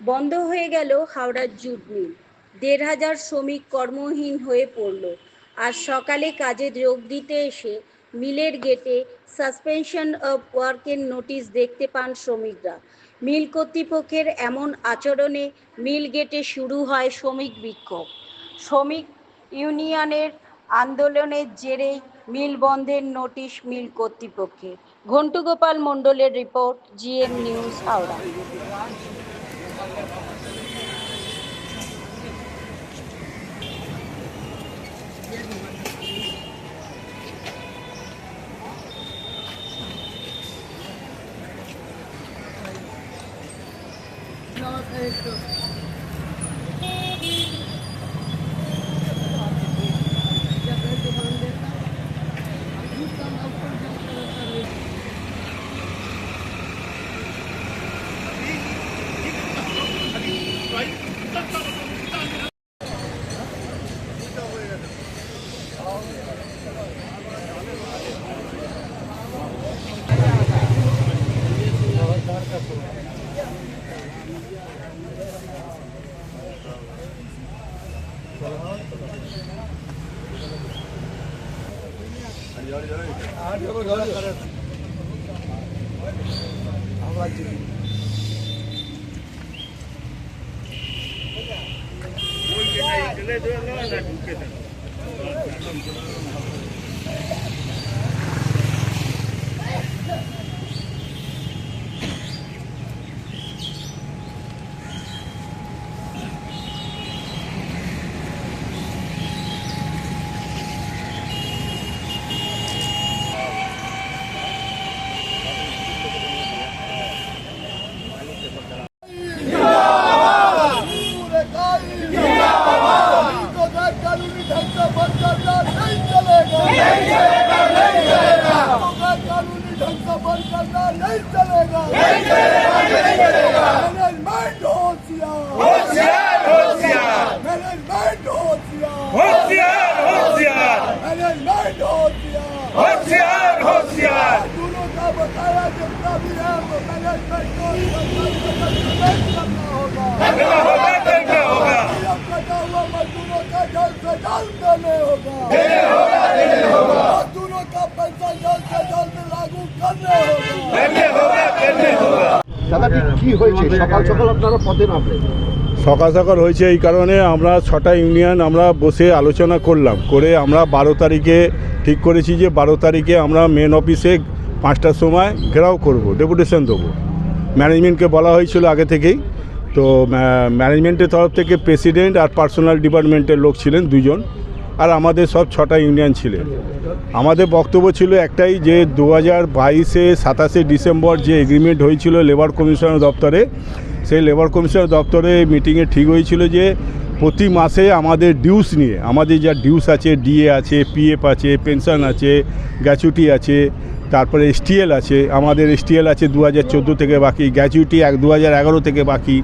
বন্ধ হয়ে গেল হাওড়ার জুট মিল। ১,৫০০ শ্রমিক কর্মহীন হয়ে পড়ল। আজ সকালে কাজে যোগ দিতে এসে মিলের গেটে সাসপেনশন অফ ওয়ার্কের নোটিশ দেখতে পান শ্রমিকরা। মিল কর্তৃপক্ষের এমন আচরণে মিল গেটে শুরু হয় শ্রমিক বিক্ষোভ। শ্রমিক ইউনিয়নের আন্দোলনের জেরেই মিল বন্ধের নোটিশ মিল কর্তৃপক্ষের। ঘন্টু গোপাল মণ্ডলের রিপোর্ট, জিএম নিউজ, হাওড়া। দাদা ঠিক কি হয়েছে? সকাল সকাল আপনারা পথে নামলেন? সকাল সকাল হয়েছে এই কারণে আমরা 6টা ইউনিয়ন আমরা বসে আলোচনা করলাম, করে আমরা 12 তারিখে ঠিক করেছি যে 12 তারিখে আমরা মেন অফিসে 5টার সময় ঘেরাও করব, ডেপুটেশন দেবো। ম্যানেজমেন্টকে বলা হয়েছিল আগে থেকেই, তো ম্যানেজমেন্টের তরফ থেকে প্রেসিডেন্ট আর পার্সোনাল ডিপার্টমেন্টের লোক ছিলেন 2জন, আর আমাদের সব 6টা ইউনিয়ন ছিলেন। আমাদের বক্তব্য ছিল একটাই, যে 2022-এ 27শে ডিসেম্বর যে এগ্রিমেন্ট হয়েছিল লেবার কমিশনার দপ্তরে, সেই লেবার কমিশনার দপ্তরে মিটিংয়ে ঠিক হয়েছিল যে প্রতি মাসে আমাদের ডিউস নিয়ে, আমাদের যা ডিউস আছে, ডিএ আছে, পিএফ আছে, পেনশন আছে, গ্র্যাচুইটি আছে, তারপরে এসটিএল আছে, আমাদের এসটিএল আছে 2014 থেকে বাকি, গ্র্যাচুইটি 2011 থেকে বাকি,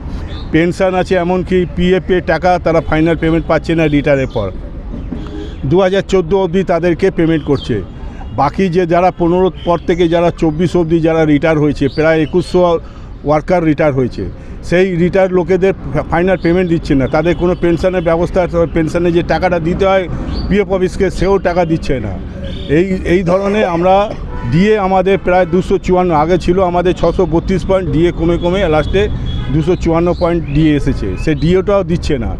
পেনশন আছে, এমনকি পিএফের টাকা তারা ফাইনাল পেমেন্ট পাচ্ছে না রিটায়ারের পর, 2014 অবধি তাদেরকে পেমেন্ট করছে। বাকি যে যারা 15 পর থেকে যারা 24 অবধি যারা রিটায়ার হয়েছে, প্রায় 2100 ওয়ার্কার রিটায়ার হয়েছে, সেই রিটায়ার লোকেদের ফাইনাল পেমেন্ট দিচ্ছে না। তাদের কোনো পেনশনের ব্যবস্থা, পেনশনে যে টাকাটা দিতে হয় পিএফ অফিসকে, সেও টাকা দিচ্ছে না। এই ধরনের আমরা ডিএ আমাদের প্রায় 254, আগে ছিল আমাদের 632 পয়েন্ট, ডিএ কমে কমে লাস্টে 254 পয়েন্ট ডিএ এসেছে, সে ডিএটাও দিচ্ছে না।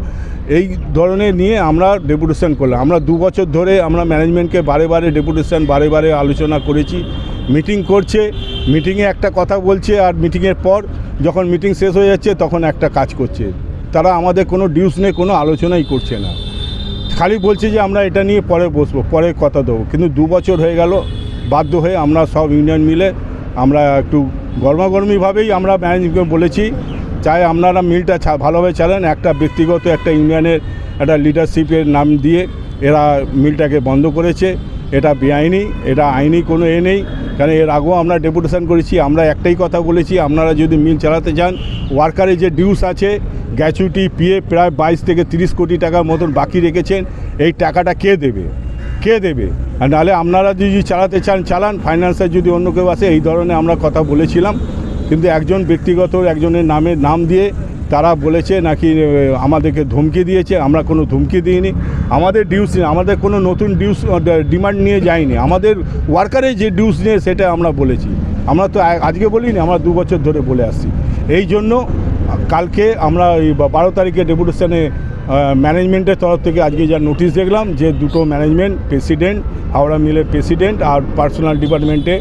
এই ধরনের নিয়ে আমরা ডেপুটেশন করলাম। আমরা 2 বছর ধরে আমরা ম্যানেজমেন্টকে বারে বারে ডেপুটেশন, বারে বারে আলোচনা করেছি, মিটিং করছে, মিটিংয়ে একটা কথা বলছে, আর মিটিংয়ের পর যখন মিটিং শেষ হয়ে যাচ্ছে তখন একটা কাজ করছে। তারা আমাদের কোনো ডিউস নিয়ে কোনো আলোচনাই করছে না, খালি বলছে যে আমরা এটা নিয়ে পরে বসবো, পরে কথা দেবো। কিন্তু 2 বছর হয়ে গেল, বাধ্য হয়ে আমরা সব ইউনিয়ন মিলে আমরা একটু গরমাগরমিভাবেই আমরা ম্যানেজমেন্টকে বলেছি, চাই আপনারা মিলটা ভালোভাবে চালান, একটা ব্যক্তিগত একটা ইউনিয়নের একটা লিডারশিপের নাম দিয়ে এরা মিলটাকে বন্ধ করেছে। এটা বেআইনি, এটা আইনি কোনো নেই, কারণ এর আগেও আমরা ডেপুটেশন করেছি। আমরা একটাই কথা বলেছি, আপনারা যদি মিল চালাতে চান, ওয়ার্কারের যে ডিউস আছে, গ্র্যাচুইটি, পিএফ প্রায় 22 থেকে 30 কোটি টাকার মতন বাকি রেখেছেন, এই টাকাটা কে দেবে? আর নাহলে আপনারা যদি চালাতে চান চালান, ফাইন্যান্সের যদি অন্য কেউ আসে, এই ধরনের আমরা কথা বলেছিলাম। কিন্তু একজন ব্যক্তিগত একজনের নাম দিয়ে তারা বলেছে নাকি আমাদেরকে ধমকি দিয়েছে। আমরা কোনো ধমকি দিইনি, আমাদের ডিউস আমাদের কোনো নতুন ডিউস ডিমান্ড নিয়ে যায়নি। আমাদের ওয়ার্কারের যে ডিউস নিয়ে সেটা আমরা বলেছি। আমরা তো আজকে বলিনি, আমরা 2 বছর ধরে বলে আসছি। এই জন্য কালকে আমরা এই 12 তারিখে ডেপুটেশনে ম্যানেজমেন্টের তরফ থেকে আজকে যা নোটিশ দেখলাম যে দুটো ম্যানেজমেন্ট, প্রেসিডেন্ট, হাওড়া মিলের প্রেসিডেন্ট আর পার্সোনাল ডিপার্টমেন্টে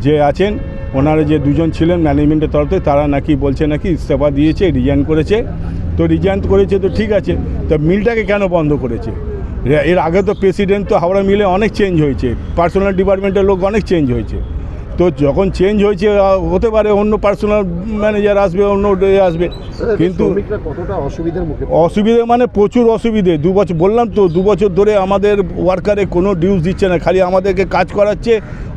যে আছেন ওনারা যে দুজন ছিলেন ম্যানেজমেন্টের তরফ থেকে, তারা নাকি বলছে নাকি ইস্তফা দিয়েছে, রিজাইন করেছে। তো রিজাইন করেছে তো ঠিক আছে, তো মিলটাকে কেন বন্ধ করেছে? এর আগে তো প্রেসিডেন্ট তো হাওড়া মিলে অনেক চেঞ্জ হয়েছে, পার্সোনাল ডিপার্টমেন্টের লোক অনেক চেঞ্জ হয়েছে। তো যখন চেঞ্জ হয়েছে হতে পারে অন্য পার্সোনাল ম্যানেজার আসবে, অন্য আসবে, কিন্তু শ্রমিকরা কতটা অসুবিধার মুখে অসুবিধে মানে প্রচুর অসুবিধে। 2 বছর বললাম তো, 2 বছর ধরে আমাদের ওয়ার্কারে কোনো ডিউস দিচ্ছে না, খালি আমাদেরকে কাজ করাচ্ছে,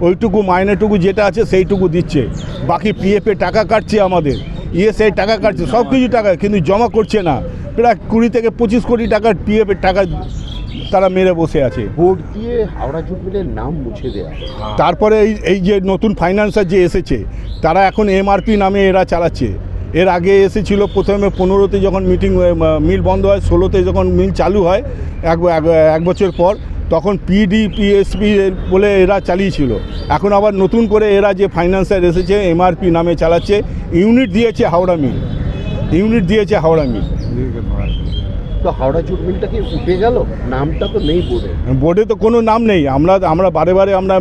ওইটুকু মাইনেটুকু যেটা আছে সেইটুকু দিচ্ছে, বাকি পিএফে টাকা কাটছে, আমাদের ইএসআই টাকা কাটছে, সব কিছু টাকা, কিন্তু জমা করছে না। প্রায় 20 থেকে 25 কোটি টাকার পিএফের টাকা তারা মেরে বসে আছে। ভোট দিয়ে হাওড়া জুট মিলের নাম মুছে দেওয়া। তারপরে এই যে নতুন ফাইন্যান্সার যে এসেছে, তারা এখন এমআরপি নামে এরা চালাচ্ছে। এর আগে এসেছিল প্রথমে 15তে যখন মিল বন্ধ হয়, 16তে যখন মিল চালু হয় এক বছর পর, তখন পিএসপি বলে এরা চালিয়েছিল। এখন আবার নতুন করে এরা যে ফাইন্যান্সার এসেছে এমআরপি নামে চালাচ্ছে। ইউনিট দিয়েছে হাওড়া মিল। তো হাওড়া জুট মিলটা কি উঠে গেল? নামটা তো নেই বোর্ডে। বোর্ডে তো কোনো নাম নেই। আমরা বারে বারে আমরা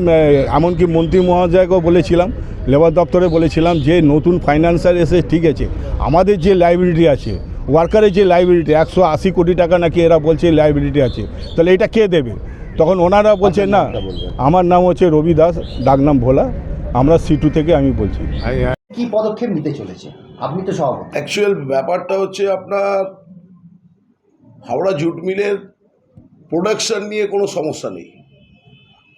এমনকি মন্ত্রী মহাশয়কেও বলেছিলাম, লেবার দপ্তরে বলেছিলাম যে নতুন ফাইন্যান্সার এসে ঠিক আছে, আমাদের যে লাইবিলিটি আছে, ওয়ার্কারের যে লাইবিলিটি 180 কোটি টাকা নাকি এরা বলছে লাইবিলিটি আছে, তাহলে এটা কে দেবে? তখন ওনারা বলছেন না। আমার নাম হচ্ছে রবি দাস, ডাকনাম ভোলা, আমরা C2 থেকে আমি বলছি। কি পদক্ষেপ নিতে চলেছে? আপনি তো সভাপতি। অ্যাকচুয়াল ব্যাপারটা হচ্ছে আপনার হাওড়া জুট মিলের প্রোডাকশান নিয়ে কোনো সমস্যা নেই।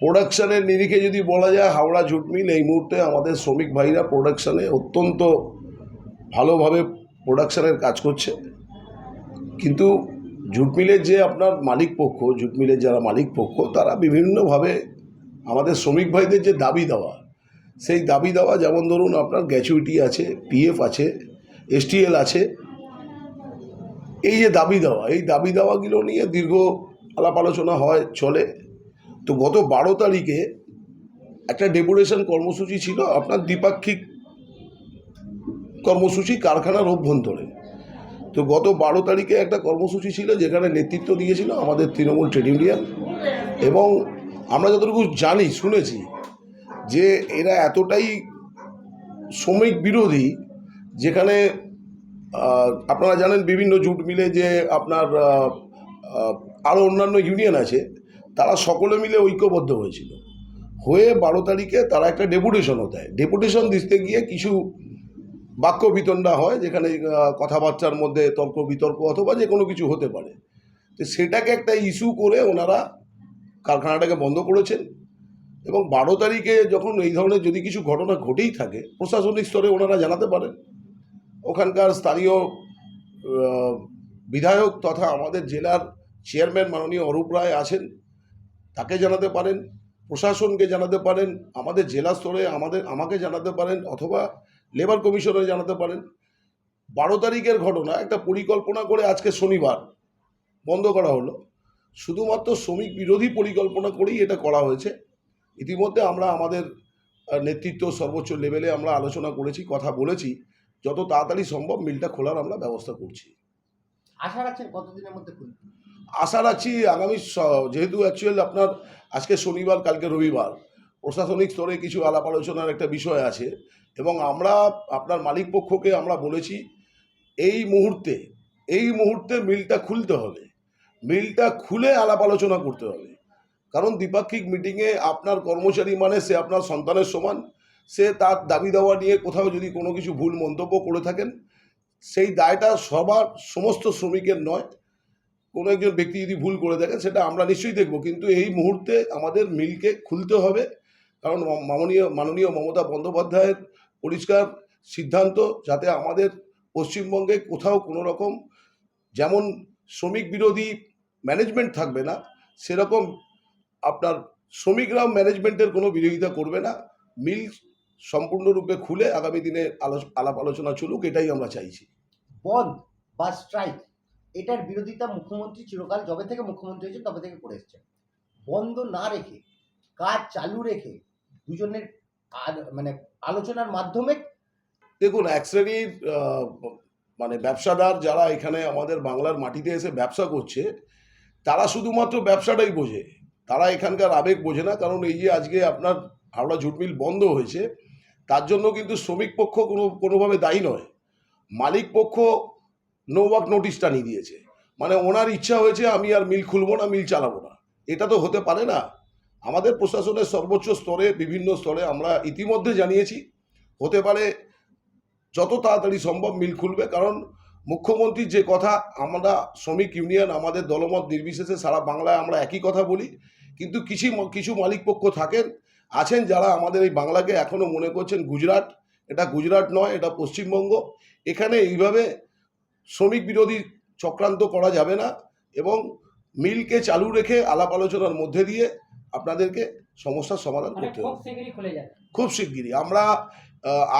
প্রোডাকশানের নিরিখে যদি বলা যায়, হাওড়া জুট মিল এই মুহূর্তে আমাদের শ্রমিক ভাইরা প্রোডাকশানে অত্যন্ত ভালোভাবে প্রোডাকশানের কাজ করছে। কিন্তু জুট মিলের যে আপনার মালিক পক্ষ, জুট মিলের যারা মালিক পক্ষ, তারা বিভিন্নভাবে আমাদের শ্রমিক ভাইদের যে দাবি দেওয়া, সেই দাবি দেওয়া, যেমন ধরুন আপনার গ্র্যাচুইটি আছে, পিএফ আছে, STL আছে, এই যে দাবি দেওয়া, এই দাবি দেওয়াগুলো নিয়ে দীর্ঘ আলাপ আলোচনা হয়, চলে। তো গত 12 তারিখে একটা ডেপুটেশন কর্মসূচি ছিল, আপনার দ্বিপাক্ষিক কর্মসূচি কারখানার অভ্যন্তরে। তো গত 12 তারিখে একটা কর্মসূচি ছিল, যেখানে নেতৃত্ব দিয়েছিল আমাদের তৃণমূল ট্রেড ইউনিয়ন। এবং আমরা যতটুকু জানি, শুনেছি যে এরা এতটাই শ্রমিক বিরোধী, যেখানে আপনারা জানেন বিভিন্ন জুট মিলে যে আপনার আরও অন্যান্য ইউনিয়ন আছে, তারা সকলে মিলে ঐক্যবদ্ধ হয়ে 12 তারিখে তারা একটা ডেপুটেশনও দেয়। ডেপুটেশন দিতে গিয়ে কিছু বাক্য বিতণ্ডা হয়, যেখানে কথাবার্তার মধ্যে তর্ক বিতর্ক অথবা যে কোনো কিছু হতে পারে। তো সেটাকে একটা ইস্যু করে ওনারা কারখানাটাকে বন্ধ করেছেন। এবং 12 তারিখে যখন এই ধরনের যদি কিছু ঘটনা ঘটেই থাকে, প্রশাসনিক স্তরে ওনারা জানাতে পারেন। ওখানকার স্থানীয় বিধায়ক তথা আমাদের জেলার চেয়ারম্যান মাননীয় অরূপ রায় আছেন, তাকে জানাতে পারেন, প্রশাসনকে জানাতে পারেন, আমাদের জেলা স্তরে আমাকে জানাতে পারেন, অথবা লেবার কমিশনে জানাতে পারেন। 12 তারিখের ঘটনা একটা পরিকল্পনা করে আজকে শনিবার বন্ধ করা হলো, শুধুমাত্র শ্রমিক বিরোধী পরিকল্পনা করেই এটা করা হয়েছে। ইতিমধ্যে আমরা আমাদের নেতৃত্ব সর্বোচ্চ লেভেলে আমরা আলোচনা করেছি, কথা বলেছি, যত তাড়াতাড়ি সম্ভব মিলটা খোলার আমরা ব্যবস্থা করছি। আশা রাখছেন কতদিনের মধ্যে খুলবে? আশা রাখছি আগামী, যেহেতু অ্যাকচুয়াল আপনার আজকে শনিবার, কালকে রবিবার, প্রশাসনিক স্তরে কিছু আলাপ আলোচনার একটা বিষয় আছে। এবং আমরা আপনার মালিক পক্ষকে আমরা বলেছি এই মুহূর্তে মিলটা খুলতে হবে, মিলটা খুলে আলাপ আলোচনা করতে হবে। কারণ দ্বিপাক্ষিক মিটিংয়ে আপনার কর্মচারী মানে সে আপনার সন্তানের সমান, সে তার দাবি দেওয়া নিয়ে কোথাও যদি কোনো কিছু ভুল মন্তব্য করে থাকেন, সেই দায়টা সমস্ত শ্রমিকের নয়। কোনো একজন ব্যক্তি যদি ভুল করে থাকেন সেটা আমরা নিশ্চয়ই দেখব, কিন্তু এই মুহূর্তে আমাদের মিলকে খুলতে হবে। কারণ মাননীয় মমতা বন্দ্যোপাধ্যায়ের পরিষ্কার সিদ্ধান্ত, যাতে আমাদের পশ্চিমবঙ্গে কোথাও কোনো রকম যেমন শ্রমিক বিরোধী ম্যানেজমেন্ট থাকবে না, সেরকম আপনার শ্রমিকরাও ম্যানেজমেন্টের কোনো বিরোধিতা করবে না। মিল সম্পূর্ণরূপে খুলে আগামী দিনে আলাপ আলোচনা চলুক, এটাই আমরা চাইছি। বন্ধ বা স্ট্রাইক, এটার বিরোধিতা মুখ্যমন্ত্রী চিরকাল যবে থেকে মুখ্যমন্ত্রী হয়েছেন তবে থেকে করে এসছেন। বন্ধ না রেখে, কাজ চালু রেখে দুজনের মানে আলোচনার মাধ্যমে দেখুন, এক শ্রেণীর মানে ব্যবসাদার যারা এখানে আমাদের বাংলার মাটিতে এসে ব্যবসা করছে, তারা শুধুমাত্র ব্যবসাটাই বোঝে, তারা এখানকার আবেগ বোঝে না। কারণ এই যে আজকে আপনার হাওড়া জুট মিল বন্ধ হয়েছে, তার জন্য কিন্তু শ্রমিক পক্ষ কোনোভাবে দায়ী নয়। মালিক পক্ষ নো ওয়ার্ক নোটিশ টানিয়ে দিয়েছে, মানে ওনার ইচ্ছা হয়েছে আমি আর মিল খুলবো না, মিল চালাবো না। এটা তো হতে পারে না। আমাদের প্রশাসনের সর্বোচ্চ স্তরে, বিভিন্ন স্তরে আমরা ইতিমধ্যে জানিয়েছি, হতে পারে যত তাড়াতাড়ি সম্ভব মিল খুলবে। কারণ মুখ্যমন্ত্রীর যে কথা, আমরা শ্রমিক ইউনিয়ন আমাদের দলমত নির্বিশেষে সারা বাংলায় আমরা একই কথা বলি, কিন্তু কিছু মালিক পক্ষ আছেন যারা আমাদের এই বাংলাকে এখনো মনে করছেন গুজরাট। এটা গুজরাট নয়, এটা পশ্চিমবঙ্গ। এখানে এইভাবে শ্রমিক বিরোধী চক্রান্ত করা যাবে না, এবং মিলকে চালু রেখে আলাপ আলোচনার মধ্যে দিয়ে আপনাদেরকে সমস্যার সমাধান করতে হবে খুব শিগগিরই। আমরা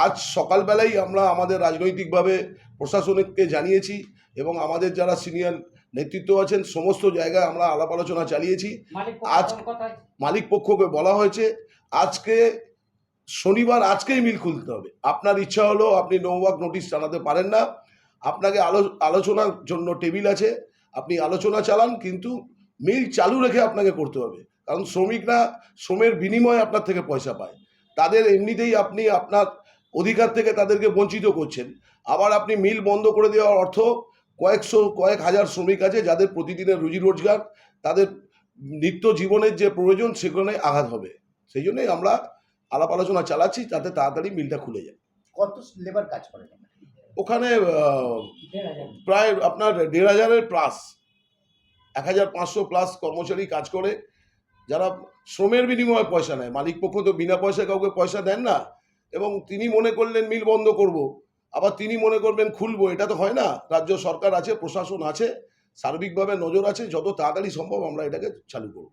আজ সকালবেলাই আমরা আমাদের রাজনৈতিকভাবে প্রশাসনিককে জানিয়েছি, এবং আমাদের যারা সিনিয়র নেতৃত্ব আছেন সমস্ত জায়গায় আমরা আলাপ আলোচনা চালিয়েছি। আজ মালিক পক্ষকে বলা হয়েছে আজকে শনিবার, আজকেই মিল খুলতে হবে। আপনার ইচ্ছা হলো আপনি নো ওয়ার্ক নোটিশ জানাতে পারেন না, আপনাকে আলোচনার জন্য টেবিল আছে, আপনি আলোচনা চালান, কিন্তু মিল চালু রেখে আপনাকে করতে হবে। কারণ শ্রমিকরা শ্রমের বিনিময়ে আপনার থেকে পয়সা পায়, তাদের এমনিতেই আপনি আপনার অধিকার থেকে তাদেরকে বঞ্চিত করছেন। আবার আপনি মিল বন্ধ করে দেওয়ার অর্থ কয়েক হাজার শ্রমিক আছে যাদের প্রতিদিনের রুজি রোজগার, তাদের নিত্য জীবনের যে প্রয়োজন সেখানে আঘাত হবে। সেই জন্যই আমরা আলাপ আলোচনা চালাচ্ছি যাতে তাড়াতাড়ি মিলটা খুলে যায়। কত লেবার কাজ করেন ওখানে প্রায় আপনার ১,৫০০ প্লাস, ১,৫০০ প্লাস কর্মচারী কাজ করে, যারা শ্রমের বিনিময়ে পয়সা নেয়। মালিক পক্ষ তো বিনা পয়সায় কাউকে পয়সা দেন না, এবং তিনি মনে করলেন মিল বন্ধ করব, আবার তিনি মনে করবেন খুলবো, এটা তো হয় না। রাজ্য সরকার আছে, প্রশাসন আছে, সার্বিকভাবে নজর আছে, যত তাড়াতাড়ি সম্ভব আমরা এটাকে চালু করব।